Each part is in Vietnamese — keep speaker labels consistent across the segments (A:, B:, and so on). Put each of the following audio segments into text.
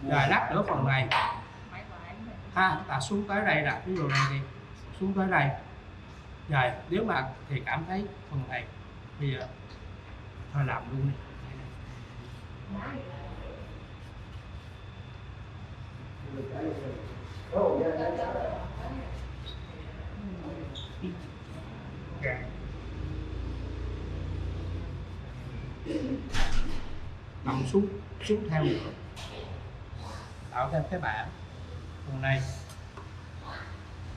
A: Rồi lắc nữa phần này ta xuống tới đây nè, ví dụ này thì xuống tới đây. Rồi nếu mà thì cảm thấy phần này bây giờ thôi làm luôn đi. Nằm xuống theo nữa, tạo thêm cái bảng phần này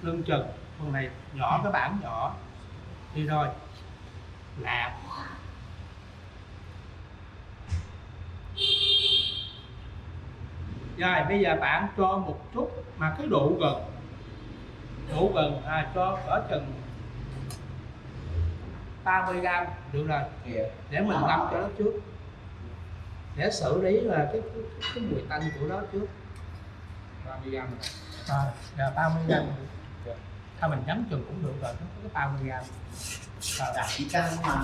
A: lưng chừng, phần này nhỏ, cái bảng nhỏ đi rồi làm. Rồi bây giờ bạn cho một chút mà cái độ gần cho cỡ chừng 30g được rồi, để mình ngâm cho nó trước, để xử lý là cái mùi tanh của nó trước.
B: 30g
A: Giờ 30g thôi mình nhắm chừng cũng được rồi, nó có 30g
C: đặt chỉ căng mà.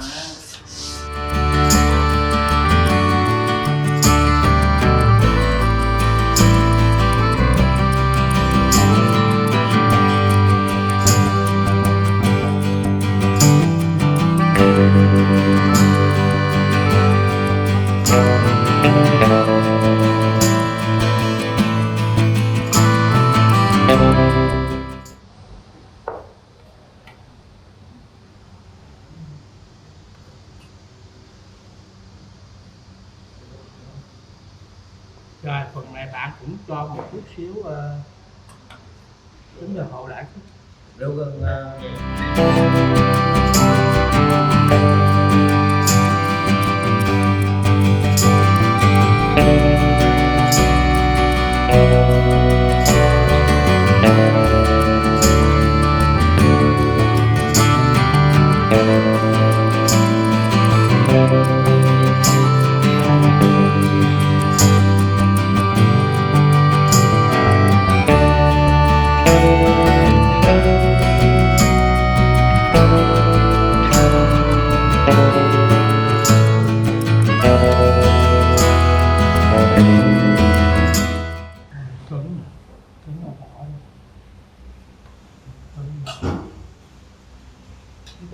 A: Rồi phần này bạn cũng cho một chút xíu tính giờ hậu đã
C: Rượu gừng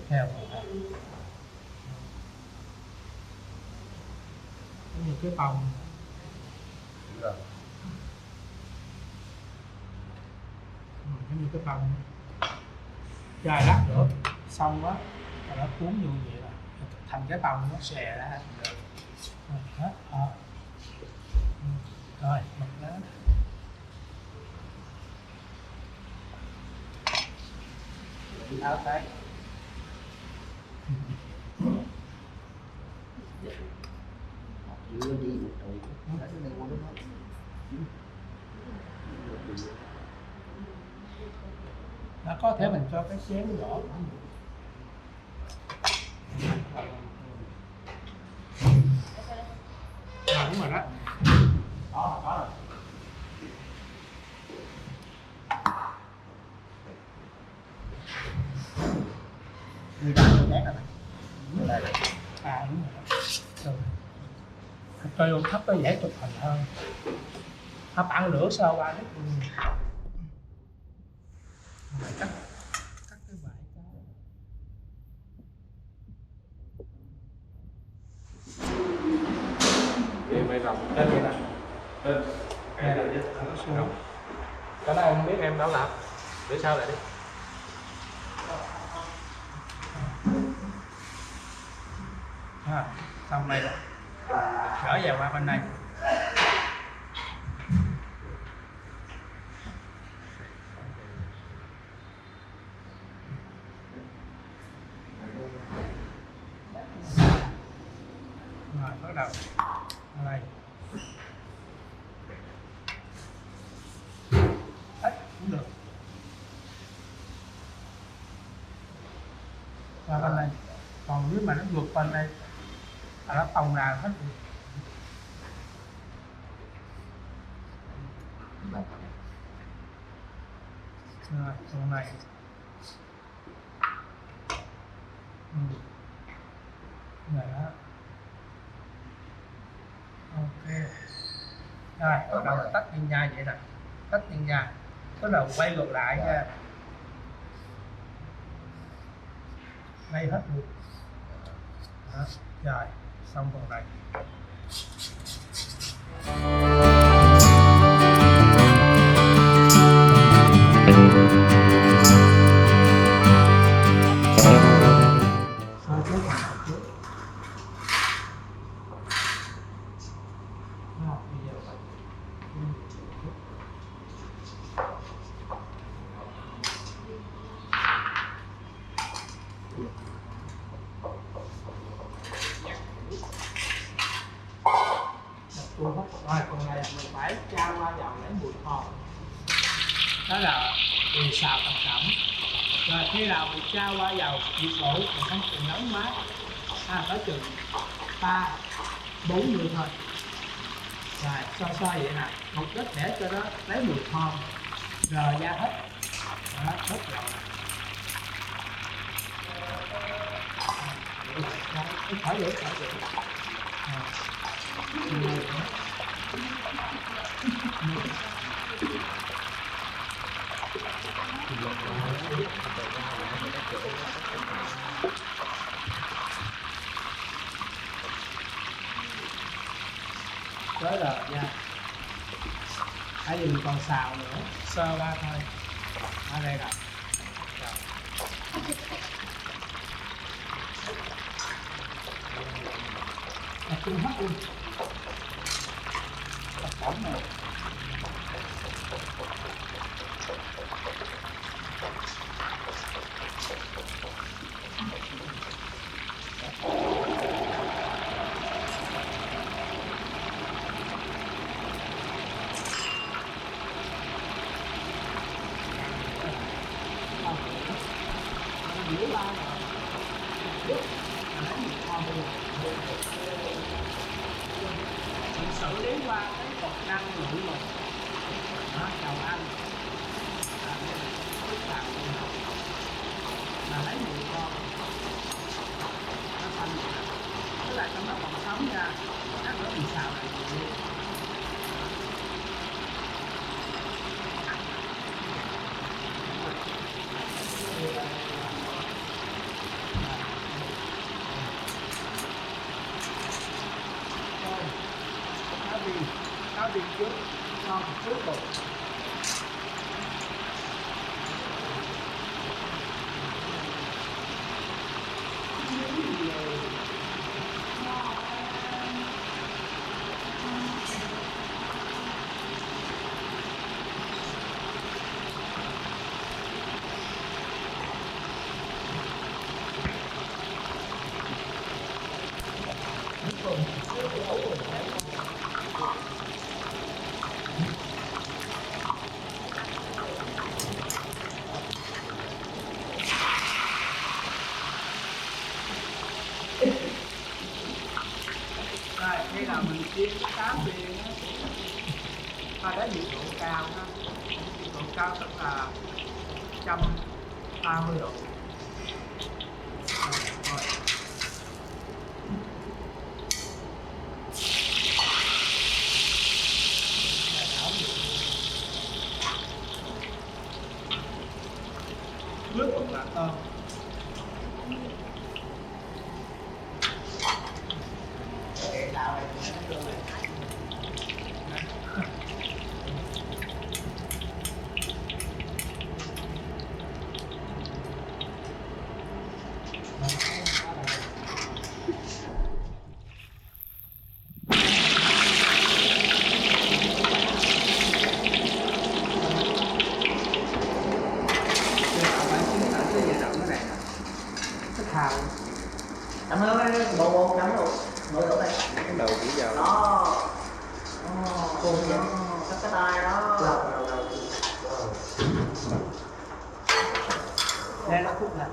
A: theo như cái bông giống như cái bông. Rồi lát nữa xong đó nó cuốn vô vậy là thành cái bông, nó xè ra rồi hết. Rồi mình đó áo tay
C: đưa đi một trụ lấy cái này qua đó.
A: nó có thể mình cho cái chén nhỏ. Đúng rồi đó.
C: Có rồi. Người ta người nét rồi.
A: Đúng rồi đó. Cho vô thấp nó dễ chụp hình hơn. Thấp ăn lửa sơ qua đấy. Cắt cái vải cái.
B: Vậy mày rộng
A: Đây vậy nè.
B: Đây là
A: rộng. Cái này không biết em đã làm. Để sao lại đi. Xong này rồi. Gỡ vào qua bên này. Rồi bắt đầu ở đây. Cũng được. Qua bên này. Còn nếu mà nó vượt bên đây là nó tông ra hết. Rồi, con này. Này đó. Rồi bắt đầu là tách nhân nha vậy nè, tách nhân nha, tức là quay ngược lại nha, đây hết luôn. Đó. Rồi xong phần này. Thôi trước phần này trước. Đó, bây giờ phải rồi còn này mình phải tra qua dầu lấy mùi thơm, đó là mình xào thành phẩm. Rồi khi nào mình tra qua dầu nhiệt độ mình không cần nóng mát, tới chừng 3-4 thôi. Rồi soi vậy nè, mục đích để cho nó lấy mùi thơm rờ ra hết. Đó, hết rồi. Khỏi được. Tới rồi nha. Tại vì mình còn xào nữa, sơ qua thôi. Ở đây rồi. Đặt chung hết luôn. Đặt tổng này. Mình xử lý qua cái bột năng lượng rồi. Đó, dầu ăn. Là lấy mùi con. Nó xanh vậy nè. Tức là trong đó còn sống nha. Chắc nữa mình xào lại luôn. Cáo viên trước, xong cuối cùng rồi đây là mình chiên cái cá viên ta đến nhiệt độ cao ha, nhiệt độ cao tức là 130 độ. Rồi. Nước còn là tôm.
C: Cảm ơn bộ cắm luôn. Ngồi ở đây.
B: Cái đầu chỉ vào
C: Đó. Cô vậy. Cắt cái tay đó.
A: Đây nó khúc này.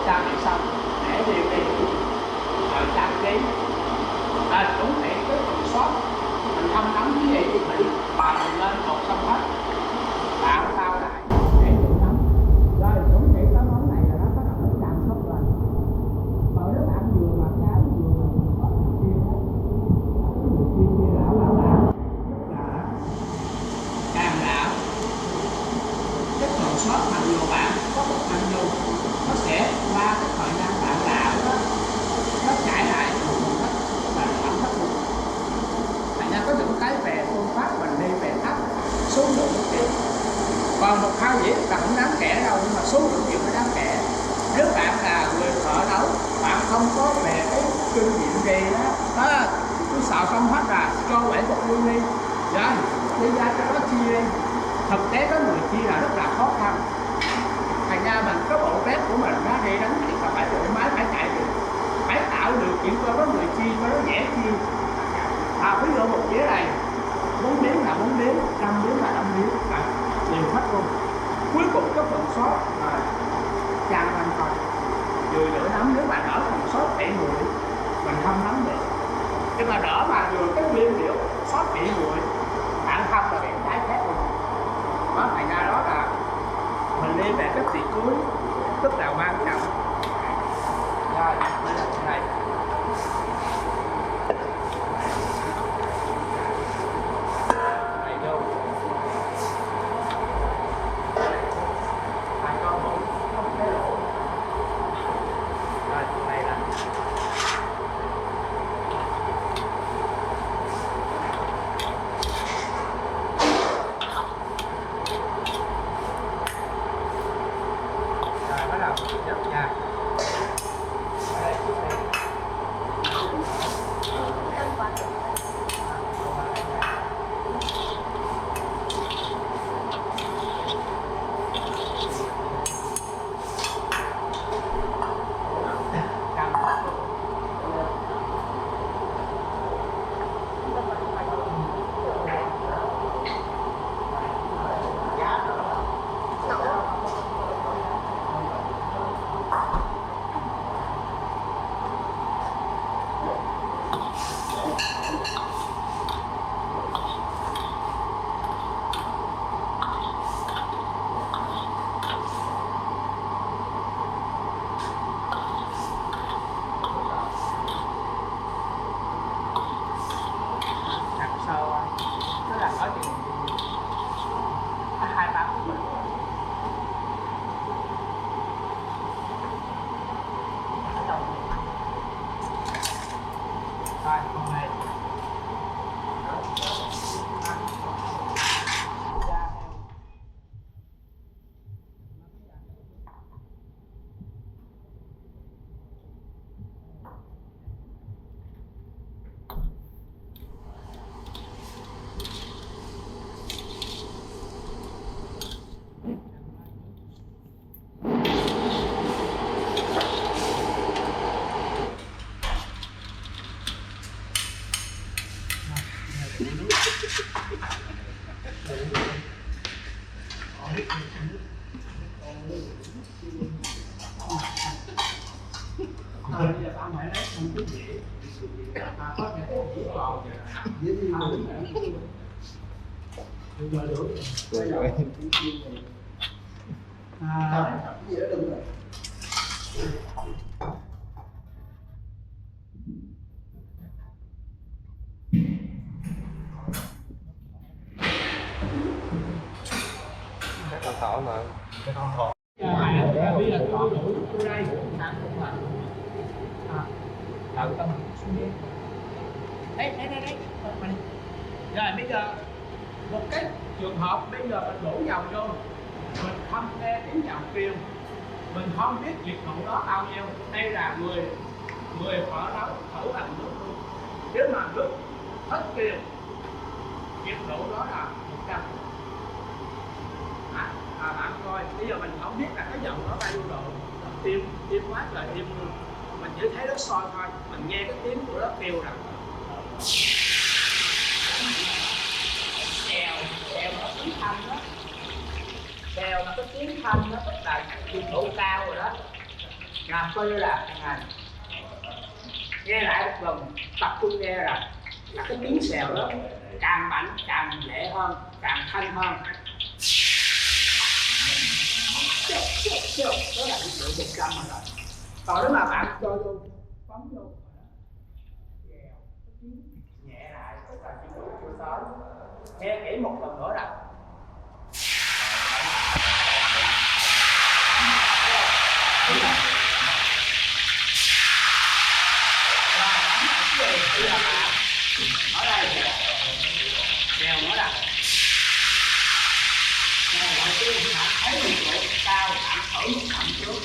A: trang bị xong để đi rồi trang trí chuẩn bị cái phần sót mình thăm nắm cái gì thì mình bàn lên một xong hết bạn tao lại để được nắm rồi chuẩn bị cái món này là nó bắt đầu nó tràn sốt lên rồi nếu bạn vừa mà cái vừa có chia đó chia lão càng lão cái phần sót mặc dù bạn có một mặc dù nó sẽ qua cái thời gian bạn lão đó nó chạy lại và nó thấp luôn. Thành ra có những cái về phương pháp mình đi về thấp số lượng nó kém, còn một khao dĩa là không đáng kể đâu, nhưng mà số lượng nhiều nó đáng kể. Nếu bạn là người thợ nấu, bạn không có về cái kinh nghiệm gì đó cứ xào xong hết là cho quẩy một luôn đi rồi đi ra cho nó chia đi. Thực tế có người chia là rất là khó khăn. Thành ra mình cái bộ bếp của mình nó đi đánh thì phải đổi máy, phải chạy được, phải tạo điều kiện cho có người chia cho nó dễ chia. Ví dụ một dĩa này 4 miếng là 4 miếng, 5 miếng là 5 miếng, đều hết luôn. Cuối cùng cái phần sốt là chan lên thôi, vừa nửa nắm. Nếu mà đỡ phần sốt bị nguội mình không nắm được, nhưng mà đỡ mà vừa cái nguyên liệu sốt bị nguội bạn không là bị trái phép luôn. Đó, thành ra đó là mình đi về cái tiệc cưới rất là quan trọng. Rồi mới là cái này vô hai con một không cái lỗ rồi này là rồi bắt đầu nhấp nha. Bây giờ tao phải lấy một cái dĩa có thể cái dĩa còn dĩa đi được rồi cái gì đó đừng rồi.
B: Cái con thỏ mà cái con thỏ
A: Bây giờ tôi đổ vô đây nặng cũng là đợi tâm xuống đi đấy rồi bây giờ một cái trường hợp bây giờ mình đổ dầu vô mình không nghe tiếng dầu kêu, mình không biết nhiệt độ đó bao nhiêu. Đây là 10 thợ nấu thử làm nước luôn, nếu mà nước hết kêu nhiệt độ đó là 100. Bạn coi bây giờ mình không biết là cái dầu nó bao nhiêu độ, im quá trời im luôn, mình chỉ thấy nó sôi thôi, mình nghe cái tiếng của nó kêu rằng kèo nó tiếng thanh đó, kèo là cái tiếng thanh đó, tức là nhiệt độ cao rồi đó. Là coi như là thằng này nghe lại một lần, tập trung nghe là cái tiếng xèo đó càng mạnh càng nhẹ hơn, càng thanh hơn. Đó là cái độ 100 rồi. Còn nếu mà bạn cho vô bấm vô nhẹ lại, tức là chỉ đủ chưa tới. Nghe kỹ một lần nữa là ở đây đèo nữa là thấy nhiệt độ cao, bạn thử một thậm trước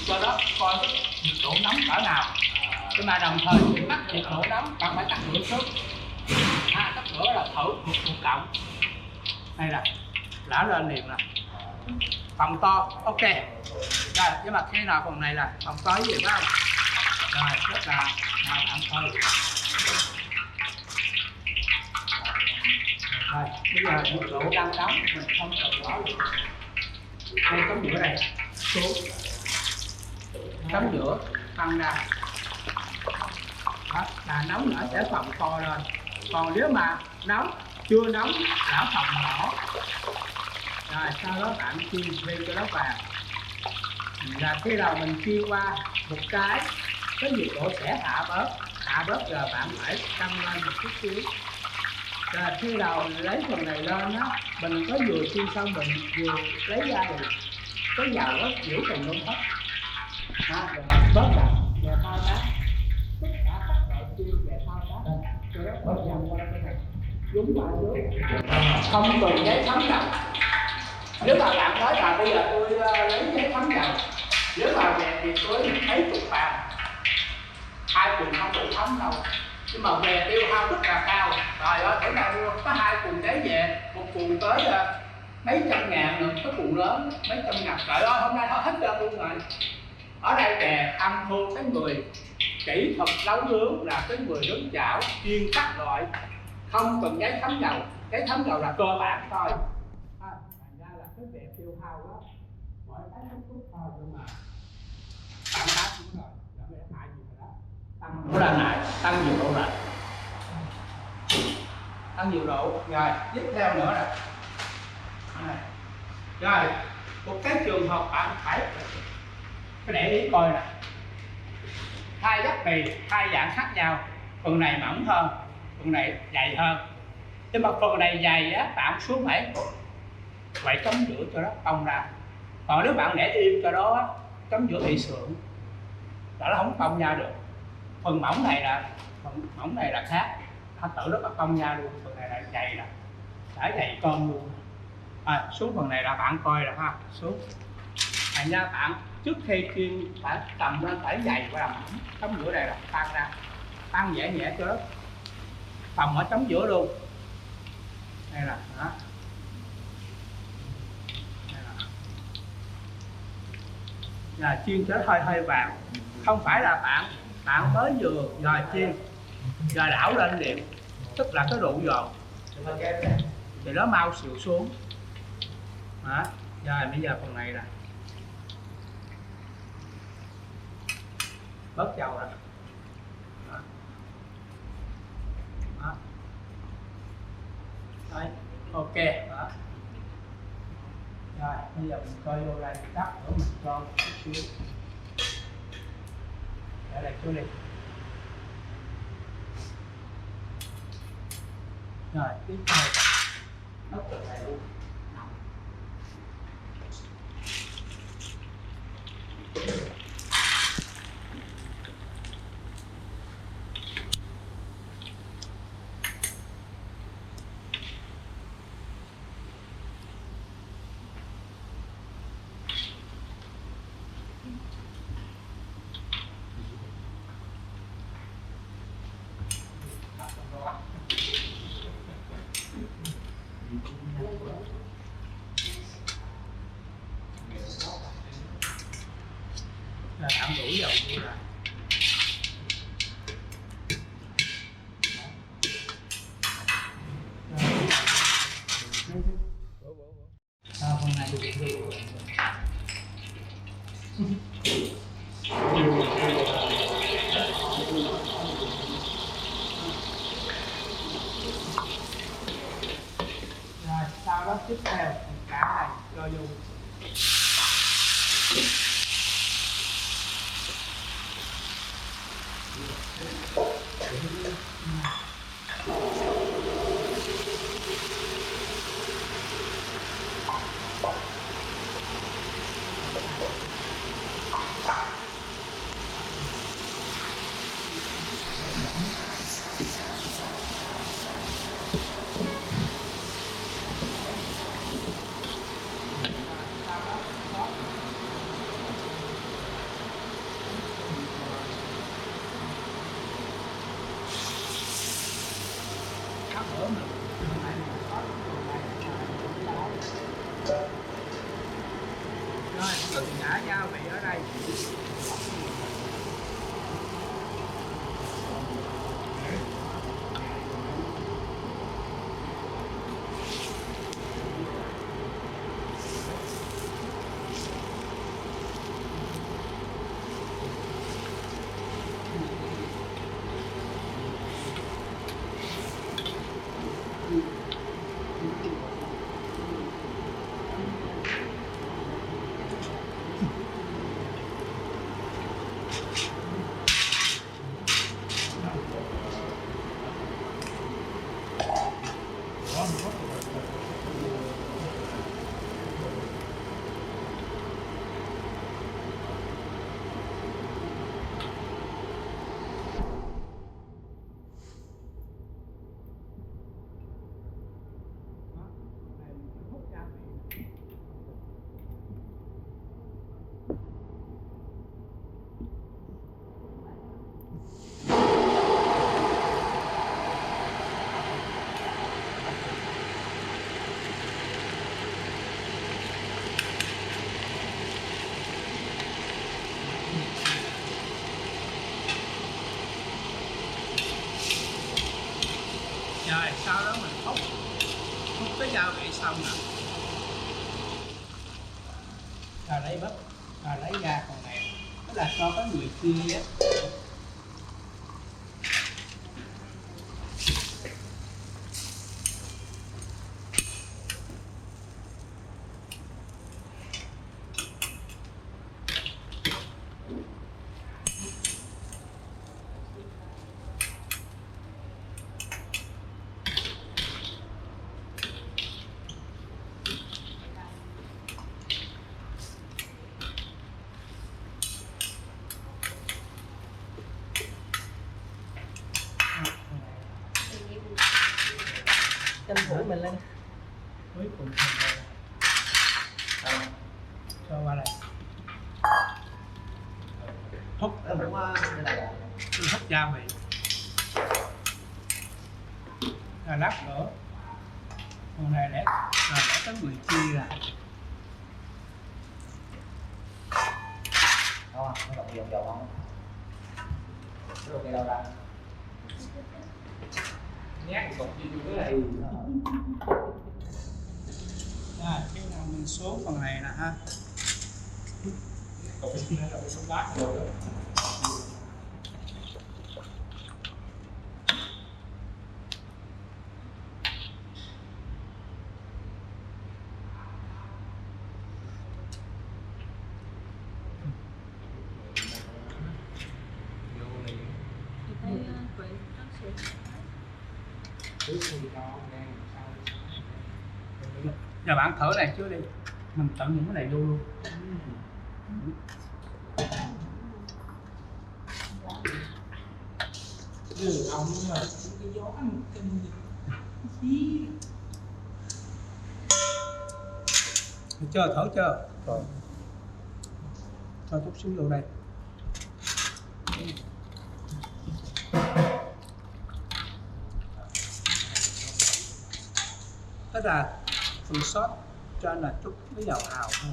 A: cho đó coi nhiệt độ nóng cỡ nào. Nhưng mà đồng thời khi tắt nhiệt độ nóng bạn phải tắt lửa trước. Tắt lửa là thử một động. Đây là lỡ lên liền nè. Phòng to, ok. Rồi, nhưng mà khi nào phần này là phòng to gì phải không? Rồi, rất là bạn thôi. Rồi, bây giờ nhiệt độ đang nóng, mình không cần quá. Đây tấm giữa này, xuống. Tấm giữa tăng ra. Đó, là nóng nữa sẽ phòng to lên. Còn nếu mà nóng, chưa nóng, đã phòng nhỏ. Rồi, sau đó bạn chiên thêm cho nó vàng. Là khi nào mình chiên qua một cái nhiệt độ sẽ hạ bớt rồi bạn phải tăng lên một chút xíu. Rồi khi nào lấy phần này lên á, mình có vừa chiên xong mình vừa lấy ra thì cái dầu á giữ phần luôn hết. Bớt là về thao tác, tất cả các loại chiên về thao tác cho nó bớt dần qua cái này, đúng vào trước, không cần giấy thấm dầu. Nếu mà bạn nói là bây giờ tôi lấy giấy thấm dầu, nếu mà về thì tôi mấy chục bàn, 2 tuần không đủ thấm đâu. Nhưng mà về tiêu hao rất là cao. Rồi ơi, bữa nào mua có 2 cuộn giấy về, một cuộn tới mấy trăm ngàn nữa, cái cuộn lớn mấy trăm ngàn. Trời ơi, hôm nay thôi hết trơn luôn rồi. Ở đây về ăn thua cái người kỹ thuật nấu nướng là cái người nướng chảo chuyên các loại, không cần giấy thấm dầu. Giấy thấm dầu là cơ bản thôi. Thành ra là cái về tiêu hao đó mỗi cái nó chút thôi, nhưng mà bạn đã đúng rồi, đã để hại gì rồi đó. Tăng độ lạnh lại, tăng nhiều độ lạnh, tăng nhiều độ. Rồi tiếp theo nữa là rồi một cái trường hợp bạn phải để ý coi nè, hai giáp bì hai dạng khác nhau, phần này mỏng hơn, phần này dày hơn. Nhưng mà phần này dày á, bạn xuống phải chấm giữa cho nó cong ra. Còn nếu bạn để im cho đó chấm giữa bị sượng, nó không cong ra được. Phần mỏng này là khác, nó tự nó có cong ra luôn. Phần này là dày nè, đã dày con luôn. Xuống phần này là bạn coi là ha, xuống. Thành ra bạn trước khi chiên phải cầm lên phải dày qua làm mỏng. Chấm giữa này là tan ra, tan nhẹ nhẹ cho nó phòng ở chấm giữa luôn. Đây là đó. Là chiên cho nó hơi vàng, không phải là bạn mới vừa rồi chiên rồi đảo lên liền, tức là cái độ giòn thì nó mau xịu xuống. Đó. Rồi bây giờ phần này nè, bớt dầu rồi. Đó. Đó. Đấy, ok. Đó. Rồi bây giờ mình coi vô đây, đắp nữa mình cho một chút xíu để lại chỗ này. Rồi tiếp theo đắp từ này luôn. Là đảo đủ dầu như là phần này Rồi sau đó mình hút cái gia vị xong nè, rồi lấy bắp, rồi lấy ra còn này đó là cho cái người kia á.
C: Tranh thủ mình lên.
A: Cuối cùng cho qua đây hút
C: Đúng không?
A: hút gia vị, rồi lắp nữa, còn này để cái người chia ra.
C: Không, nó động dầu dầu không? Rồi cái đâu ra?
A: Nhát cục gì vô cái này. Khi nào mình xuống phần này nè ha. Cục gì này là bị sống bát rồi đó. Giờ bạn thử này trước đi, mình tận những cái này vô luôn. Ông mà cái gió kinh chưa, thử chưa?
B: Rồi.
A: Cho chút xíu vô đây. Tức là phần sốt cho là chút cái dầu hào thôi.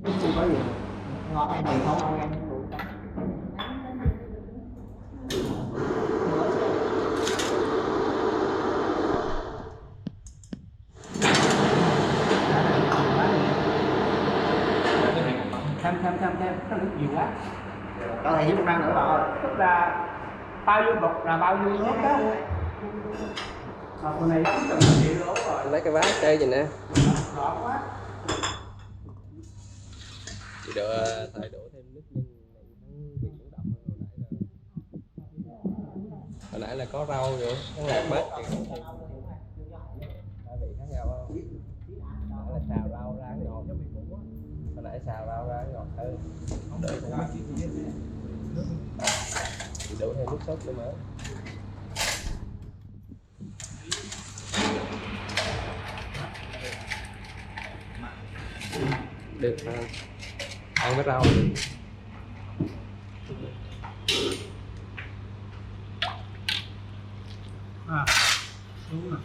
C: Không có gì ngon ăn thì không ăn ăn đủ cả.
A: Thêm nó nước nhiều quá.
C: Có thể giúp năng nữa rồi.
A: Tức là bao nhiêu bột là bao nhiêu nước đó. Còn này cũng cần chịu lỗ rồi.
B: Lấy cái bát chơi gì nè.
A: Rõ quá.
B: Chị đổ thay đổ thêm nước nhân vị cũng đậm hồi nãy là có rau vô nó ngọt bát thì có thêm gia vị khác nhau không? Hồi nãy là xào rau ra ngọt, hồi nãy xào rau ra ngọt hơn. Đợi thêm chị đổ thêm nước sốt nữa mà. Được ăn với rau được.
A: Đúng rồi.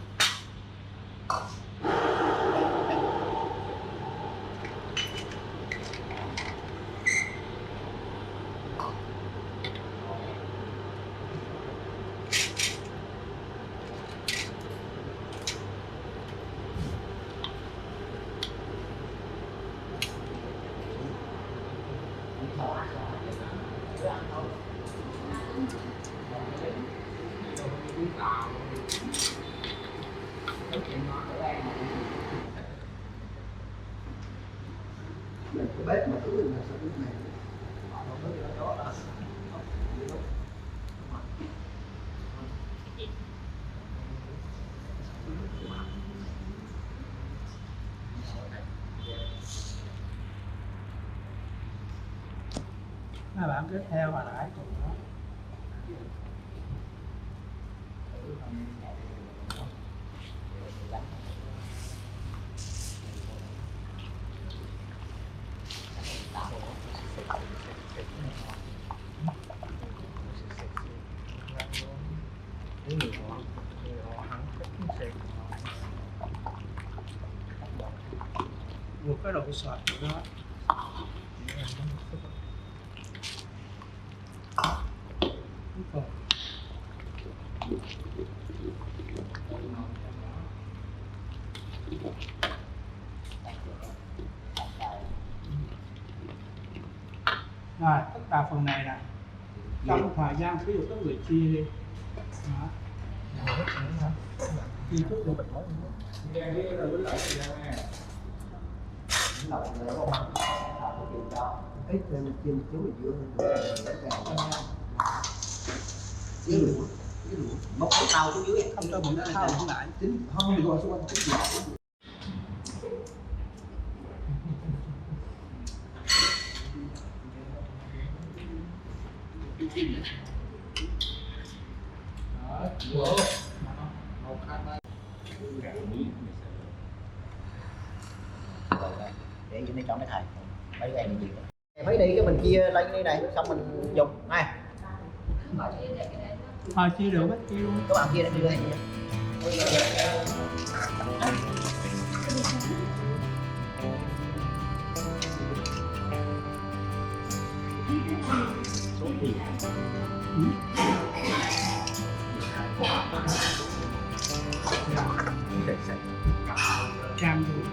C: Cái bếp mà cứ là sao bếp này.
A: Các bạn cứ theo mà lại cùng đó. một cái độ sọt của nó. Cuối cùng. Rồi, tất cả phần này nè, trong thời gian ví dụ các người chia đi. Đó. Chia chút được.
C: Ít rồi mình chiên chiếu ở giữa móc cái tàu xuống dưới
A: Không cho bọn nó thao cũng lại.
C: tính không được rồi xung quanh tính gì để cho nó cho mấy thầy mấy cái này gì mấy đi cái mình chia lên cái này xong mình dùng này
A: Chia được hết chia luôn.
C: các bạn chia đây chia đây
A: Cam luôn.